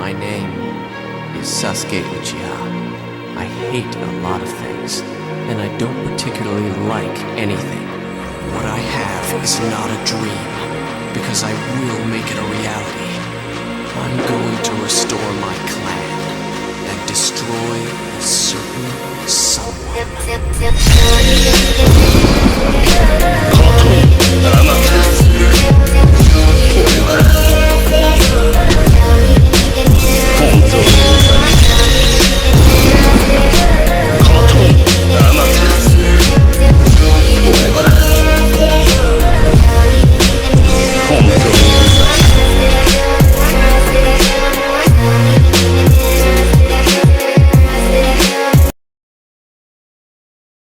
My name is Sasuke Uchiha. I hate a lot of things, and I don't particularly like anything. What I have is not a dream, because I will make it a reality. I'm going to restore my clan and destroy a certain someone.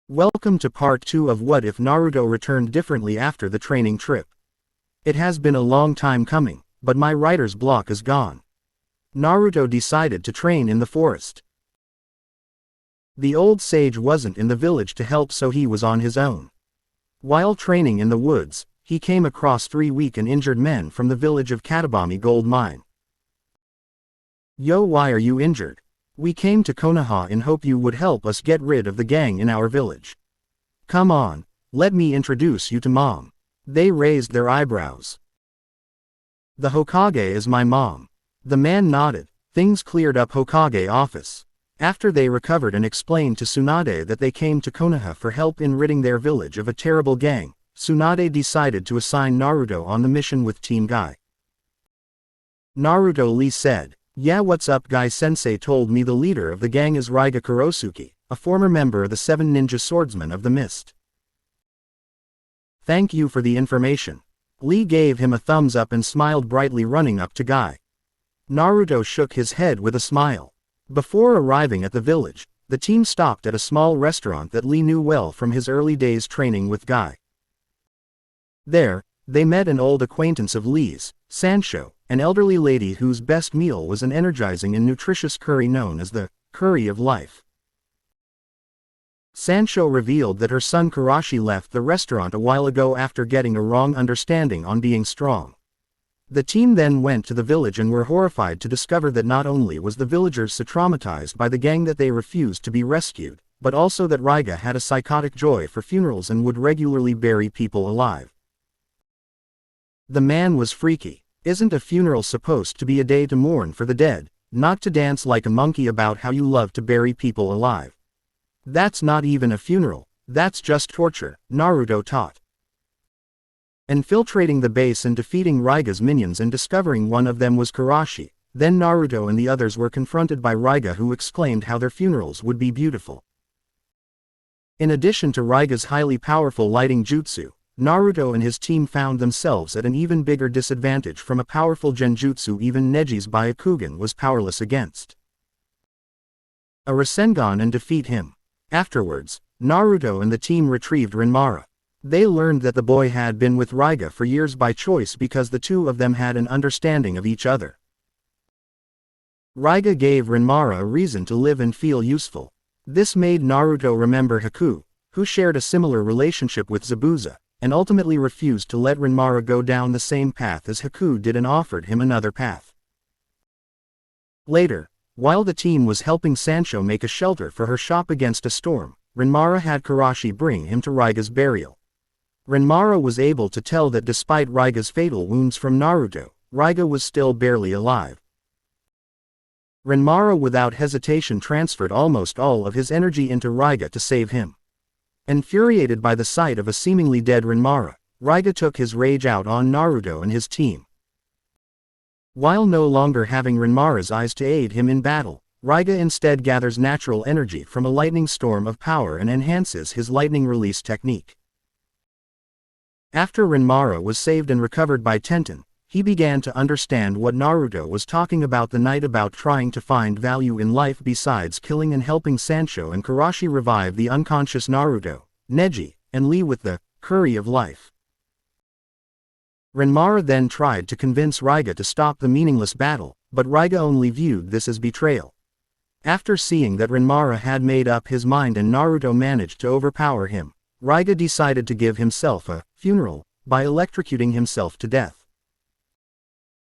Welcome to part 2 of What If Naruto Returned Differently After the Training Trip. It has been a long time coming, but my writer's block is gone. Naruto decided to train in the forest. The old sage wasn't in the village to help, so he was on his own. While training in the woods, he came across 3 weak and injured men from the village of Catabombi gold mine. "Yo, why are you injured? We came to Konoha in hope you would help us get rid of the gang in our village. Come on, let me introduce you to Mom." They raised their eyebrows. "The Hokage is my mom." The man nodded. Things cleared up Hokage office. After they recovered and explained to Tsunade that they came to Konoha for help in ridding their village of a terrible gang, Tsunade decided to assign Naruto on the mission with Team Guy. Naruto Lee said, "Yeah, what's up, Guy Sensei told me the leader of the gang is Raiga Kurosuke, a former member of the 7 Ninja Swordsmen of the Mist." "Thank you for the information." Lee gave him a thumbs up and smiled brightly, running up to Guy. Naruto shook his head with a smile. Before arriving at the village, the team stopped at a small restaurant that Lee knew well from his early days training with Guy. There, they met an old acquaintance of Lee's, Sancho, an elderly lady whose best meal was an energizing and nutritious curry known as the curry of life. Sancho revealed that her son Karashi left the restaurant a while ago after getting a wrong understanding on being strong. The team then went to the village and were horrified to discover that not only was the villagers so traumatized by the gang that they refused to be rescued, but also that Raiga had a psychotic joy for funerals and would regularly bury people alive. The man was freaky. Isn't a funeral supposed to be a day to mourn for the dead, not to dance like a monkey about how you love to bury people alive? That's not even a funeral, that's just torture, Naruto taught. Infiltrating the base and defeating Raiga's minions and discovering one of them was Karashi, then Naruto and the others were confronted by Raiga, who exclaimed how their funerals would be beautiful. In addition to Raiga's highly powerful lighting jutsu, Naruto and his team found themselves at an even bigger disadvantage from a powerful genjutsu even Neji's Byakugan was powerless against. A Rasengan and defeat him. Afterwards, Naruto and the team retrieved Rinmara. They learned that the boy had been with Raiga for years by choice because the two of them had an understanding of each other. Raiga gave Rinmara a reason to live and feel useful. This made Naruto remember Haku, who shared a similar relationship with Zabuza, and ultimately refused to let Rinmara go down the same path as Haku did and offered him another path. Later, while the team was helping Sancho make a shelter for her shop against a storm, Rinmara had Karashi bring him to Raiga's burial. Rinmara was able to tell that despite Raiga's fatal wounds from Naruto, Raiga was still barely alive. Rinmara without hesitation transferred almost all of his energy into Raiga to save him. Infuriated by the sight of a seemingly dead Rinmara, Raiga took his rage out on Naruto and his team. While no longer having Rinmara's eyes to aid him in battle, Raiga instead gathers natural energy from a lightning storm of power and enhances his lightning release technique. After Rinmara was saved and recovered by Tenten, he began to understand what Naruto was talking about the night about trying to find value in life besides killing and helping Sancho and Karashi revive the unconscious Naruto, Neji, and Lee with the curry of life. Rinmara then tried to convince Raiga to stop the meaningless battle, but Raiga only viewed this as betrayal. After seeing that Rinmara had made up his mind and Naruto managed to overpower him, Raiga decided to give himself a funeral by electrocuting himself to death.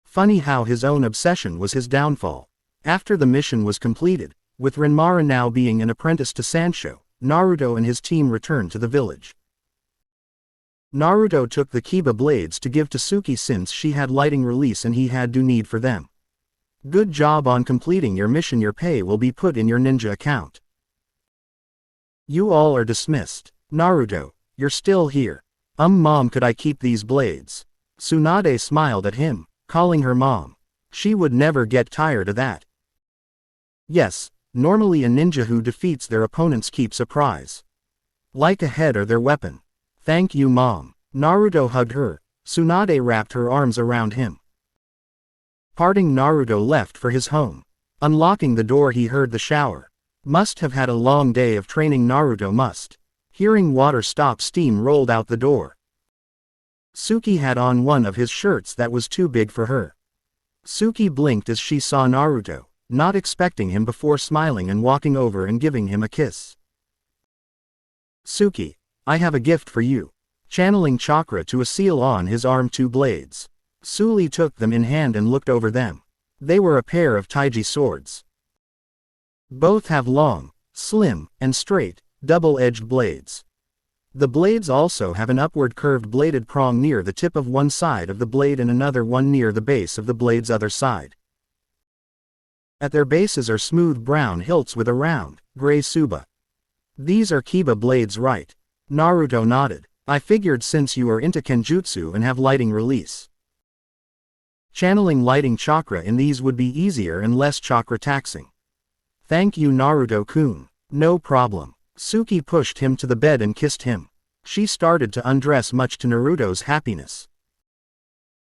Funny how his own obsession was his downfall. After the mission was completed, with Renmara now being an apprentice to Sancho, Naruto and his team returned to the village. Naruto took the Kiba blades to give to Suki since she had lighting release and he had no need for them. Good job on completing your mission. Your pay will be put in your ninja account. You all are dismissed. Naruto, you're still here. Mom, could I keep these blades? Tsunade smiled at him, calling her mom. She would never get tired of that. Yes, normally a ninja who defeats their opponents keeps a prize. Like a head or their weapon. Thank you, Mom. Naruto hugged her. Tsunade wrapped her arms around him. Parting, Naruto left for his home. Unlocking the door, he heard the shower. Must have had a long day of training. Naruto must. Hearing water stop, steam rolled out the door. Suki had on one of his shirts that was too big for her. Suki blinked as she saw Naruto, not expecting him, before smiling and walking over and giving him a kiss. Suki, I have a gift for you. Channeling chakra to a seal on his arm, 2 blades. Suli took them in hand and looked over them. They were a pair of Taiji swords. Both have long, slim, and straight, double-edged blades. The blades also have an upward curved bladed prong near the tip of one side of the blade and another one near the base of the blade's other side. At their bases are smooth brown hilts with a round, gray tsuba. These are Kiba blades, right? Naruto nodded. I figured since you are into Kenjutsu and have lighting release. Channeling lighting chakra in these would be easier and less chakra taxing. Thank you, Naruto-kun. No problem. Suki pushed him to the bed and kissed him. She started to undress, much to Naruto's happiness.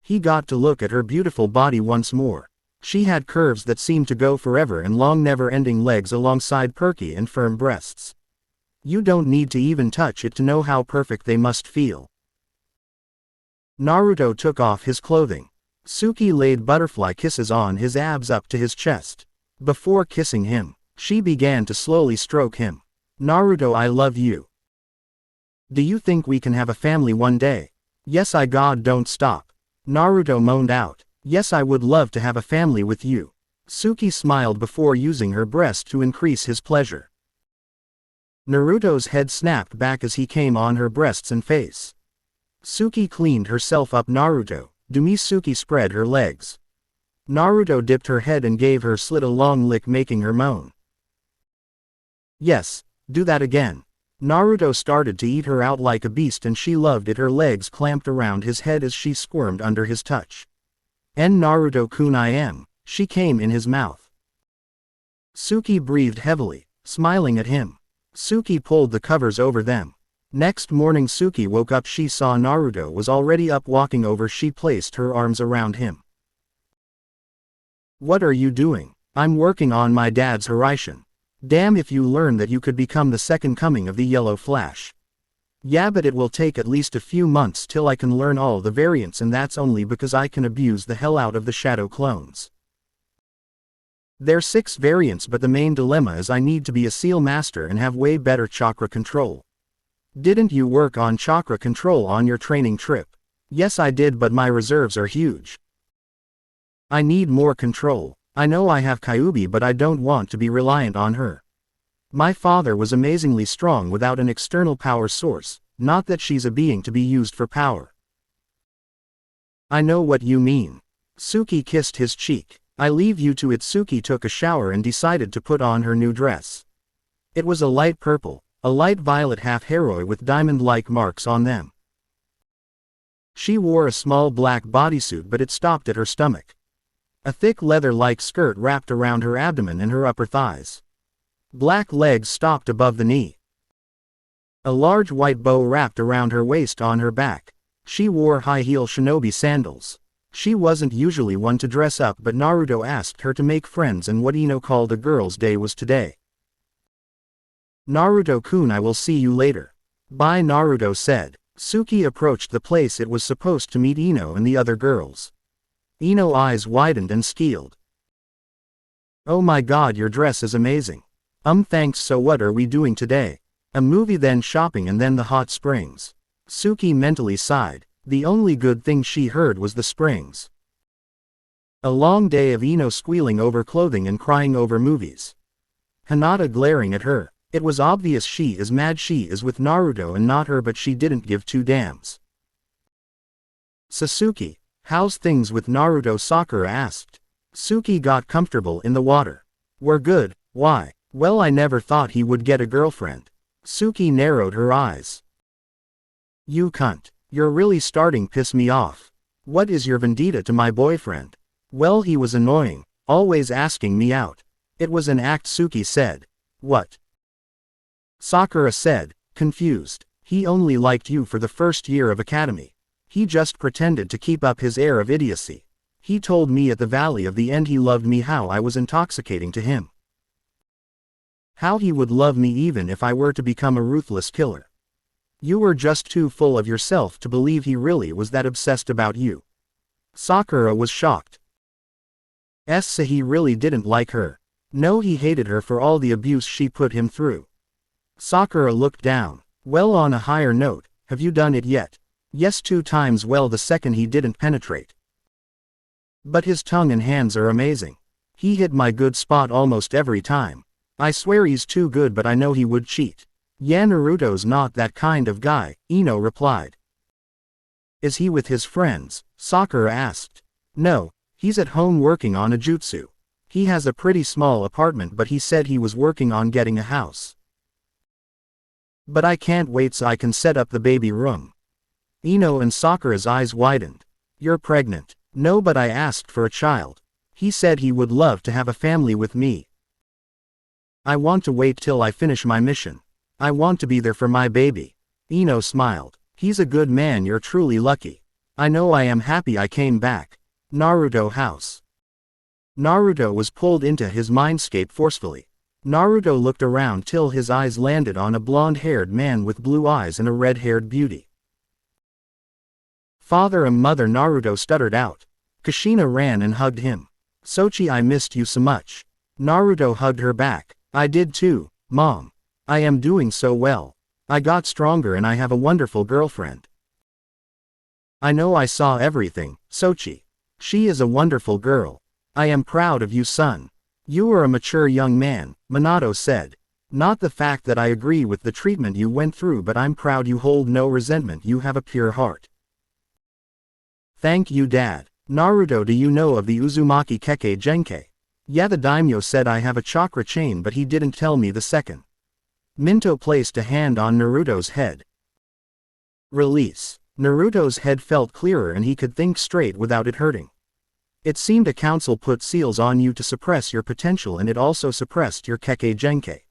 He got to look at her beautiful body once more. She had curves that seemed to go forever and long, never-ending legs alongside perky and firm breasts. You don't need to even touch it to know how perfect they must feel. Naruto took off his clothing. Suki laid butterfly kisses on his abs up to his chest. Before kissing him, she began to slowly stroke him. Naruto, I love you. Do you think we can have a family one day? Yes, I God, don't stop. Naruto moaned out. Yes, I would love to have a family with you. Suki smiled before using her breast to increase his pleasure. Naruto's head snapped back as he came on her breasts and face. Suki cleaned herself up. Naruto, do me. Suki spread her legs. Naruto dipped her head and gave her slit a long lick, making her moan. Yes, do that again. Naruto started to eat her out like a beast and she loved it. Her legs clamped around his head as she squirmed under his touch. And Naruto-kun, I am. She came in his mouth. Suki breathed heavily, smiling at him. Suki pulled the covers over them. Next morning Suki woke up. She saw Naruto was already up, walking over. She placed her arms around him. What are you doing? I'm working on my dad's Hiraishin. Damn, if you learn that you could become the second coming of the Yellow Flash. Yeah, but it will take at least a few months till I can learn all the variants, and that's only because I can abuse the hell out of the shadow clones. There's 6 variants, but the main dilemma is I need to be a seal master and have way better chakra control. Didn't you work on chakra control on your training trip? Yes, I did, but my reserves are huge. I need more control. I know I have Kyuubi, but I don't want to be reliant on her. My father was amazingly strong without an external power source, not that she's a being to be used for power. I know what you mean. Suki kissed his cheek. I leave you to it. Suki took a shower and decided to put on her new dress. It was a light purple, a light violet half-heroi with diamond-like marks on them. She wore a small black bodysuit, but it stopped at her stomach. A thick leather-like skirt wrapped around her abdomen and her upper thighs. Black legs stopped above the knee. A large white bow wrapped around her waist on her back. She wore high-heel shinobi sandals. She wasn't usually one to dress up, but Naruto asked her to make friends, and what Ino called a girl's day was today. Naruto-kun, I will see you later. Bye, Naruto said. Suki approached the place it was supposed to meet Ino and the other girls. Ino's eyes widened and skeeled. Oh my god, your dress is amazing. Thanks. So what are we doing today? A movie, then shopping, and then the hot springs. Suki mentally sighed. The only good thing she heard was the springs. A long day of Ino squealing over clothing and crying over movies. Hinata glaring at her. It was obvious she is mad she is with Naruto and not her, but she didn't give two damns. Sasuke, how's things with Naruto? Sakura asked. Suki got comfortable in the water. We're good. Why? Well, I never thought he would get a girlfriend. Suki narrowed her eyes. You cunt. You're really starting piss me off. What is your vendetta to my boyfriend? Well, he was annoying, always asking me out. It was an act, Suki said. What? Sakura said, confused. He only liked you for the first year of academy. He just pretended to keep up his air of idiocy. He told me at the Valley of the End he loved me, how I was intoxicating to him. How he would love me even if I were to become a ruthless killer. You were just too full of yourself to believe he really was that obsessed about you. Sakura was shocked. So he really didn't like her. No, he hated her for all the abuse she put him through. Sakura looked down. Well, on a higher note, have you done it yet? Yes, 2 times. Well, the second he didn't penetrate. But his tongue and hands are amazing. He hit my good spot almost every time. I swear he's too good, but I know he would cheat. Yeah, Naruto's not that kind of guy, Ino replied. Is he with his friends? Sakura asked. No, he's at home working on a jutsu. He has a pretty small apartment, but he said he was working on getting a house. But I can't wait so I can set up the baby room. Ino and Sakura's eyes widened. You're pregnant? No, but I asked for a child. He said he would love to have a family with me. I want to wait till I finish my mission. I want to be there for my baby. Ino smiled. He's a good man, you're truly lucky. I know, I am happy I came back. Naruto house. Naruto was pulled into his mindscape forcefully. Naruto looked around till his eyes landed on a blonde-haired man with blue eyes and a red-haired beauty. Father and mother, Naruto stuttered out. Kushina ran and hugged him. Sochi, I missed you so much. Naruto hugged her back. I did too, Mom. I am doing so well. I got stronger and I have a wonderful girlfriend. I know, I saw everything, Sochi. She is a wonderful girl. I am proud of you, son. You are a mature young man, Minato said. Not the fact that I agree with the treatment you went through, but I'm proud you hold no resentment, you have a pure heart. Thank you, Dad. Naruto, do you know of the Uzumaki Keke Genkai? Yeah, the daimyo said I have a chakra chain, but he didn't tell me the second. Minto placed a hand on Naruto's head. Release. Naruto's head felt clearer and he could think straight without it hurting. It seemed a council put seals on you to suppress your potential, and it also suppressed your Keke Genkai.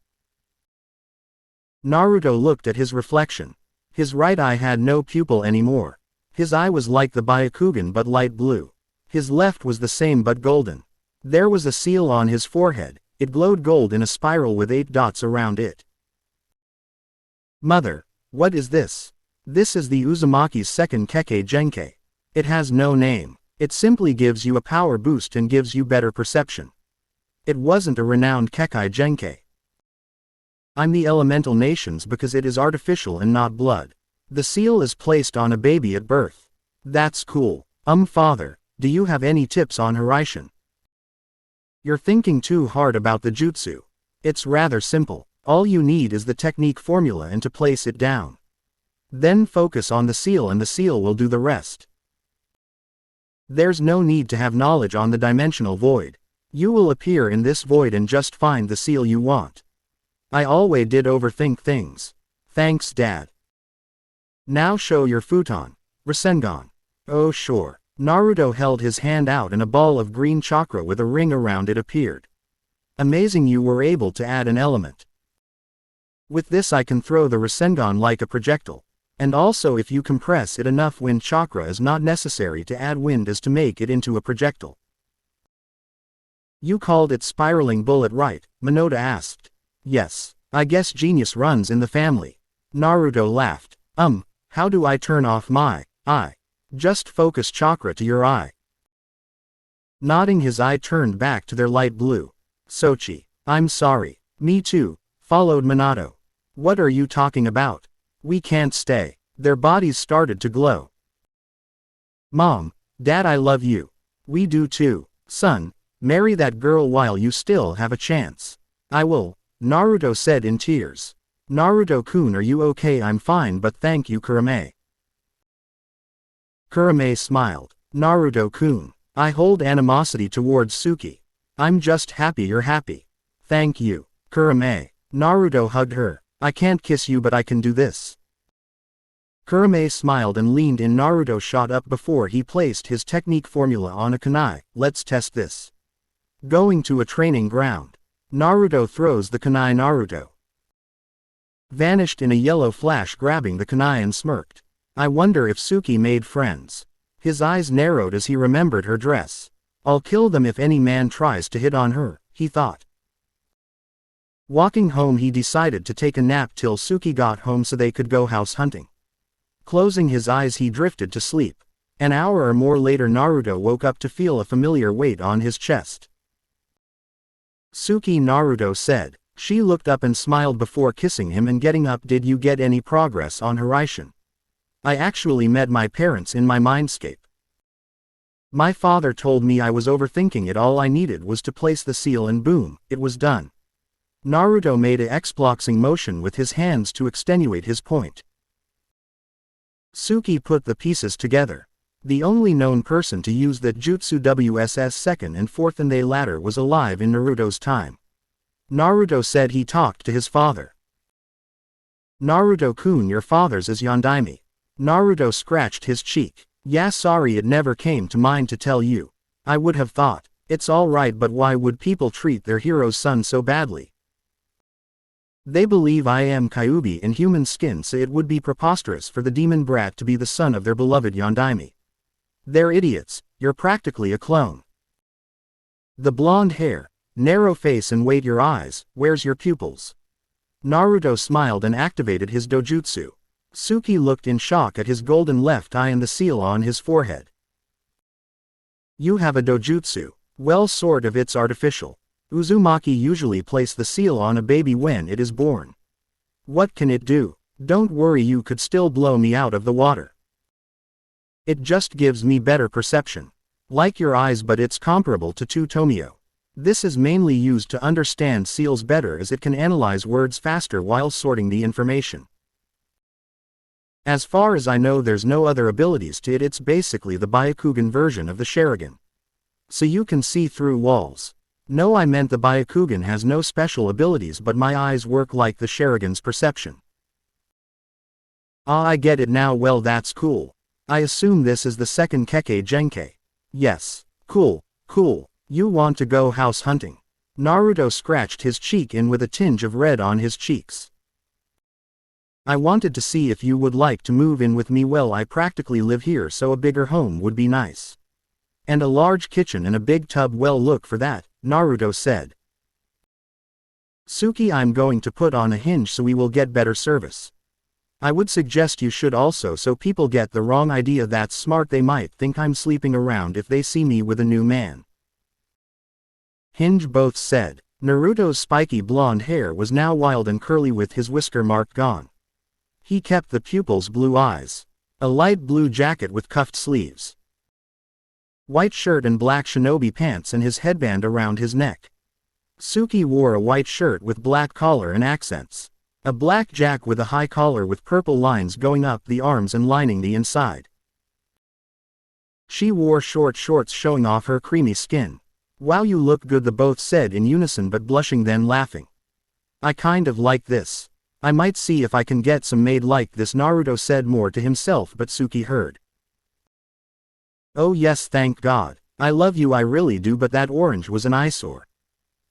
Naruto looked at his reflection. His right eye had no pupil anymore. His eye was like the Byakugan but light blue. His left was the same but golden. There was a seal on his forehead. It glowed gold in a spiral with 8 dots around it. Mother, what is this? This is the Uzumaki's second Keke Genkai. It has no name. It simply gives you a power boost and gives you better perception. It wasn't a renowned Kekai Genkai. I'm the elemental nations because it is artificial and not blood. The seal is placed on a baby at birth. That's cool. Father, do you have any tips on Hiraishin? You're thinking too hard about the jutsu. It's rather simple. All you need is the technique formula and to place it down. Then focus on the seal and the seal will do the rest. There's no need to have knowledge on the dimensional void. You will appear in this void and just find the seal you want. I always did overthink things. Thanks, Dad. Now show your futon. Rasengan. Oh sure. Naruto held his hand out and a ball of green chakra with a ring around it appeared. Amazing, you were able to add an element. With this I can throw the Rasengan like a projectile. And also if you compress it enough, wind chakra is not necessary to add wind as to make it into a projectile. You called it spiraling bullet, right? Minato asked. Yes, I guess genius runs in the family. Naruto laughed. How do I turn off my eye? Just focus chakra to your eye. Nodding, his eye turned back to their light blue. Sochi, I'm sorry. Me too, followed Minato. What are you talking about? We can't stay. Their bodies started to glow. Mom, Dad, I love you. We do too. Son, marry that girl while you still have a chance. I will, Naruto said in tears. Naruto-kun, are you okay? I'm fine, but thank you, Kurame. Kurame smiled. Naruto-kun, I hold animosity towards Suki. I'm just happy you're happy. Thank you, Kurame. Naruto hugged her. I can't kiss you, but I can do this. Kurame smiled and leaned in. Naruto shot up before he placed his technique formula on a kunai. Let's test this. Going to a training ground. Naruto throws the kunai. Naruto vanished in a yellow flash, grabbing the kunai and smirked. I wonder if Suki made friends. His eyes narrowed as he remembered her dress. I'll kill them if any man tries to hit on her, he thought. Walking home, he decided to take a nap till Suki got home so they could go house hunting. Closing his eyes, he drifted to sleep. An hour or more later, Naruto woke up to feel a familiar weight on his chest. Suki, Naruto said. She looked up and smiled before kissing him and getting up. Did you get any progress on Horizon? I actually met my parents in my mindscape. My father told me I was overthinking it. All I needed was to place the seal and boom, it was done. Naruto made a X-bloxing motion with his hands to extenuate his point. Suki put the pieces together. The only known person to use that jutsu WSS second and fourth and they latter was alive in Naruto's time. Naruto said he talked to his father. Naruto-kun, your father's is Yondaime. Naruto scratched his cheek. Yeah, sorry, it never came to mind to tell you. I would have thought. It's alright, but why would people treat their hero's son so badly? They believe I am Kyuubi in human skin, so it would be preposterous for the demon brat to be the son of their beloved Yondaime. They're idiots. You're practically a clone. The blonde hair, narrow face and wait, your eyes, where's your pupils? Naruto smiled and activated his dojutsu. Suki looked in shock at his golden left eye and the seal on his forehead. You have a dojutsu. Well, sort of, it's artificial. Uzumaki usually place the seal on a baby when it is born. What can it do? Don't worry, you could still blow me out of the water. It just gives me better perception. Like your eyes, but it's comparable to Tomio. This is mainly used to understand seals better as it can analyze words faster while sorting the information. As far as I know, there's no other abilities to it. It's basically the Byakugan version of the Sharingan. So you can see through walls. No, I meant the Byakugan has no special abilities, but my eyes work like the Sharingan's perception. Ah, I get it now. Well, that's cool. I assume this is the second Kekkei Genkei. Yes. Cool, cool. You want to go house hunting? Naruto scratched his cheek in with a tinge of red on his cheeks. I wanted to see if you would like to move in with me. Well, I practically live here, so a bigger home would be nice. And a large kitchen and a big tub. Well, look for that, Naruto said. Suki, I'm going to put on a hinge so we will get better service. I would suggest you should also, so people get the wrong idea. That's smart. They might think I'm sleeping around if they see me with a new man. Hinge both said. Naruto's spiky blonde hair was now wild and curly with his whisker mark gone. He kept the pupils, blue eyes. A light blue jacket with cuffed sleeves. White shirt and black shinobi pants and his headband around his neck. Suki wore a white shirt with black collar and accents. A black jacket with a high collar with purple lines going up the arms and lining the inside. She wore short shorts showing off her creamy skin. Wow, you look good, the both said in unison, but blushing then laughing. I kind of like this. I might see if I can get some made like this, Naruto said more to himself, but Suki heard. Oh yes, thank God. I love you, I really do, but that orange was an eyesore.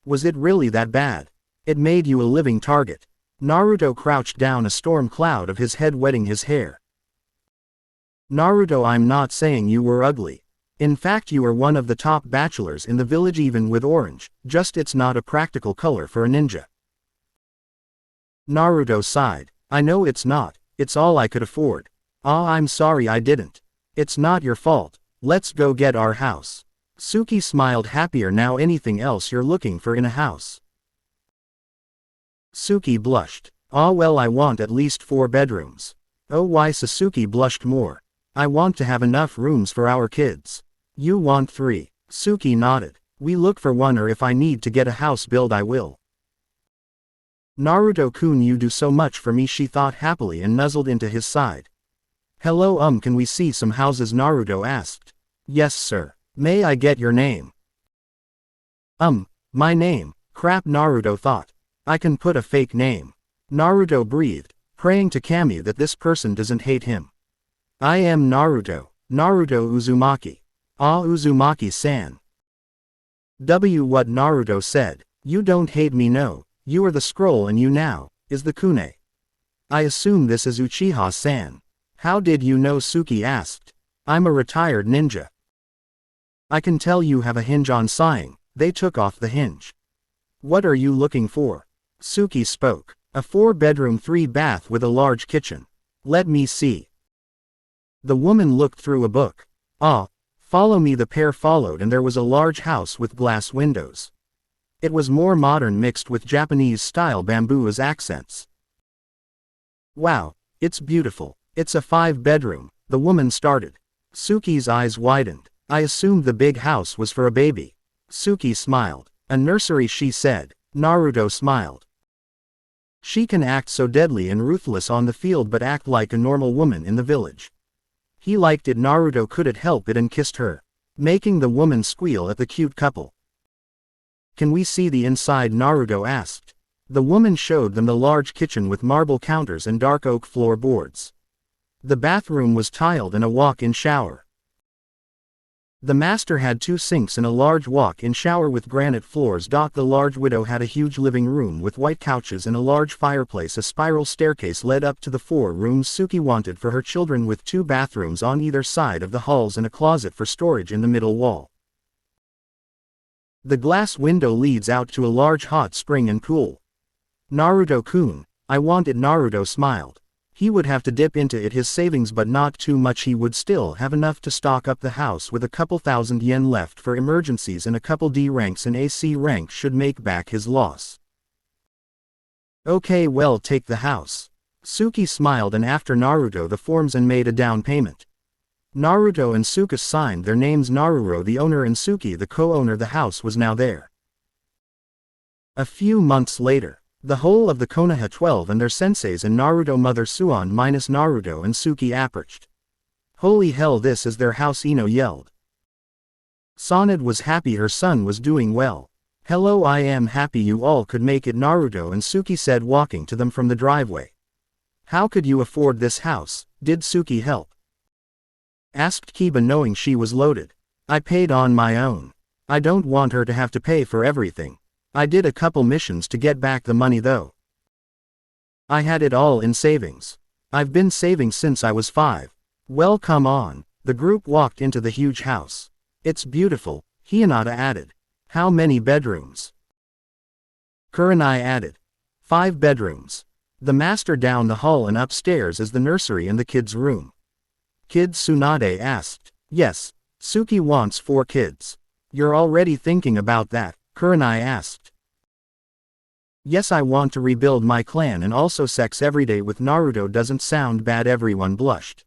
Was it really that bad? It made you a living target. Naruto crouched down, a storm cloud of his head wetting his hair. Naruto, I'm not saying you were ugly. In fact, you are one of the top bachelors in the village even with orange, just it's not a practical color for a ninja. Naruto sighed. I know it's not, it's all I could afford. Ah, I'm sorry I didn't. It's not your fault. Let's go get our house. Suki smiled happier now. Anything else you're looking for in a house? Suki blushed. Ah well, I want at least 4 bedrooms. Oh why? Sasuke blushed more. I want to have enough rooms for our kids. You want 3. Suki nodded. We look for one, or if I need to get a house built I will. Naruto-kun, you do so much for me, she thought happily and nuzzled into his side. Hello, can we see some houses? Naruto asked. Yes sir. May I get your name? My name. Crap, Naruto thought. I can put a fake name. Naruto breathed, praying to Kami that this person doesn't hate him. I am Naruto. Naruto Uzumaki. Ah, Uzumaki-san. What Naruto said. You don't hate me, no. You are the scroll and you now, is the Kune. I assume this is Uchiha-san. How did you know? Suki asked. I'm a retired ninja. I can tell you have a hinge on. Sighing, they took off the hinge. What are you looking for? Suki spoke. A 4-bedroom 3-bath with a large kitchen. Let me see. The woman looked through a book. Ah, follow me. The pair followed and there was a large house with glass windows. It was more modern, mixed with Japanese-style bamboo as accents. Wow, it's beautiful. It's a 5-bedroom, the woman started. Suki's eyes widened. I assumed the big house was for a baby. Suki smiled. A nursery, she said. Naruto smiled. She can act so deadly and ruthless on the field but act like a normal woman in the village. He liked it. Naruto couldn't help it and kissed her, making the woman squeal at the cute couple. Can we see the inside? Naruto asked. The woman showed them the large kitchen with marble counters and dark oak floorboards. The bathroom was tiled and a walk-in shower. The master had 2 sinks and a large walk-in shower with granite floors. The large widow had a huge living room with white couches and a large fireplace. A spiral staircase led up to the 4 rooms Suki wanted for her children, with 2 bathrooms on either side of the halls and a closet for storage in the middle wall. The glass window leads out to a large hot spring and pool. Naruto-kun, I want it. Naruto smiled. He would have to dip into it his savings, but not too much. He would still have enough to stock up the house with a couple thousand yen left for emergencies, and a couple D ranks and AC rank should make back his loss. Okay, well, take the house. Suki smiled and after Naruto the forms and made a down payment. Naruto and Suki signed their names. Naruto the owner and Suki the co-owner. The house was now there. A few months later, the whole of the Konoha 12 and their senseis and Naruto mother Suan minus Naruto and Suki approached. Holy hell, this is their house, Ino yelled. Sonad was happy her son was doing well. Hello, I am happy you all could make it, Naruto and Suki said, walking to them from the driveway. How could you afford this house? Did Suki help? Asked Kiba, knowing she was loaded. I paid on my own. I don't want her to have to pay for everything. I did a couple missions to get back the money though. I had it all in savings. I've been saving since I was 5. Well, come on. The group walked into the huge house. It's beautiful, Hinata added. How many bedrooms? Kurenai added. 5 bedrooms. The master. Down the hall and upstairs is the nursery and the kids' room. Kid? Tsunade asked. Yes, Suki wants 4 kids. You're already thinking about that? Kurenai asked. Yes, I want to rebuild my clan and also sex every day with Naruto. Doesn't sound bad. Everyone blushed.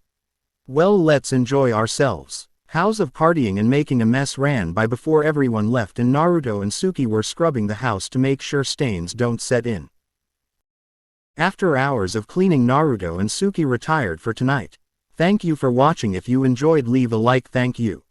Well, let's enjoy ourselves. Hows of partying and making a mess ran by before everyone left, and Naruto and Suki were scrubbing the house to make sure stains don't set in. After hours of cleaning, Naruto and Suki retired for tonight. Thank you for watching. If you enjoyed, leave a like. Thank you.